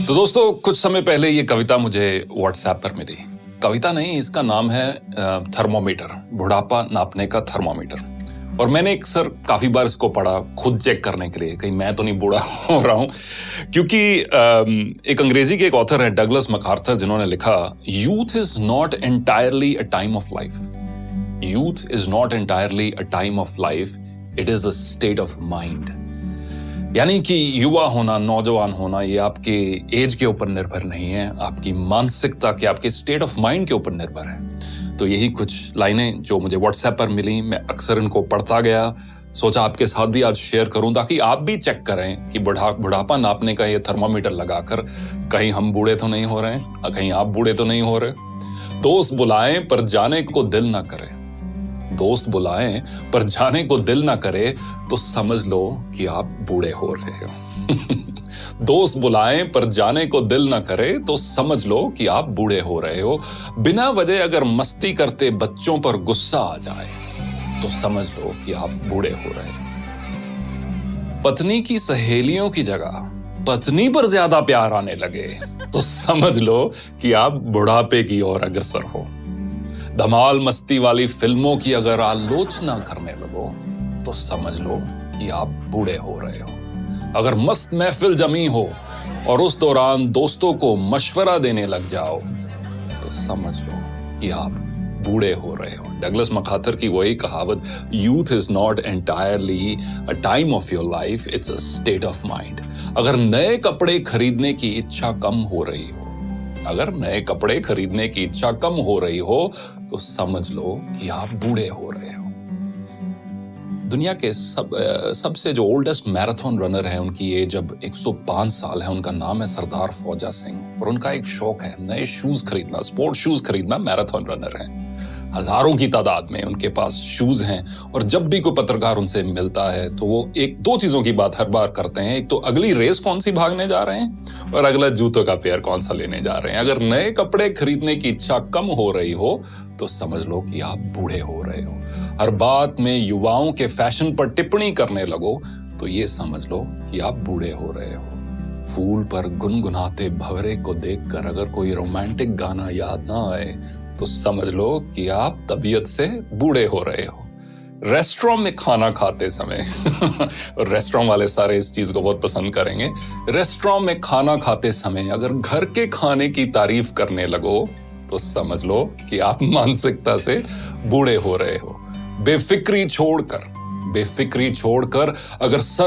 तो दोस्तों, कुछ समय पहले ये कविता मुझे व्हाट्सएप पर मिली। कविता नहीं, इसका नाम है थर्मोमीटर, बुढ़ापा नापने का थर्मोमीटर। और मैंने काफी बार इसको पढ़ा खुद चेक करने के लिए, कहीं मैं तो नहीं बूढ़ा हो रहा हूं। क्योंकि एक अंग्रेजी के एक ऑथर है डगलस मैकार्थर, जिन्होंने लिखा, youth is not entirely a time of life. Youth is not entirely a time of life, it is a state of mind. यानी कि युवा होना, नौजवान होना, ये आपके एज के ऊपर निर्भर नहीं है, आपकी मानसिकता के, आपके स्टेट ऑफ माइंड के ऊपर निर्भर है। तो यही कुछ लाइनें जो मुझे व्हाट्सएप पर मिली, मैं अक्सर इनको पढ़ता गया, सोचा आपके साथ भी आज शेयर करूं ताकि आप भी चेक करें कि बुढ़ापा नापने का ये थर्मामीटर लगाकर कहीं हम बूढ़े तो नहीं हो रहे हैं, कहीं आप बूढ़े तो नहीं हो रहे। दोस्त बुलाएं पर जाने को दिल ना करे, दोस्त बुलाएं पर जाने को दिल ना करे तो समझ लो कि आप बूढ़े हो रहे हो। दोस्त बुलाएं पर जाने को दिल ना करे तो समझ लो कि आप बूढ़े हो रहे हो। बिना वजह अगर मस्ती करते बच्चों पर गुस्सा आ जाए तो समझ लो कि आप बूढ़े हो रहे हो। पत्नी की सहेलियों की जगह पत्नी पर ज्यादा प्यार आने लगे तो समझ लो कि आप बुढ़ापे की ओर अग्रसर हो। धमाल मस्ती वाली फिल्मों की अगर आलोचना करने लगो तो समझ लो कि आप बूढ़े हो रहे हो। अगर मस्त महफिल जमी हो और उस दौरान दोस्तों को मशवरा देने लग जाओ तो समझ लो कि आप बूढ़े हो रहे हो। डगलस मैकार्थर की वही कहावत, youth is not entirely a time of your life, it's a state of mind. अगर नए कपड़े खरीदने की इच्छा कम हो रही हो, अगर नए कपड़े खरीदने की इच्छा कम हो रही हो तो समझ लो कि आप बूढ़े हो रहे हो। दुनिया के सबसे जो ओल्डेस्ट मैराथन रनर है, उनकी एज अब 105 साल है। उनका नाम है सरदार फौजा सिंह और उनका एक शौक है नए शूज खरीदना, स्पोर्ट शूज खरीदना। मैराथन रनर है, हजारों की तादाद में उनके पास शूज हैं। और जब भी कोई पत्रकार उनसे मिलता है तो वो एक दो चीजों की बात हर बार करते हैं। एक तो अगली रेस कौन सी भागने जा रहे हैं और अगला जूतों का पेयर कौन सा लेने जा रहे हैं। अगर नए कपड़े खरीदने की इच्छा कम हो रही हो तो समझ लो कि आप बूढ़े हो रहे हो। हर बात में युवाओं के फैशन पर टिप्पणी करने लगो तो ये समझ लो कि आप बूढ़े हो रहे हो। फूल पर गुनगुनाते भंवरे को देखकर अगर कोई रोमांटिक गाना याद ना आए तो समझ लो कि आप तबीयत से बूढ़े हो रहे हो। रेस्टोरेंट में खाना खाते समय और रेस्टोरेंट वाले सारे इस चीज को बहुत पसंद करेंगे। रेस्टोरेंट में खाना खाते समय अगर घर के खाने की तारीफ करने लगो तो समझ लो कि आप मानसिकता से बूढ़े हो रहे हो। बेफिक्री छोड़कर अगर सर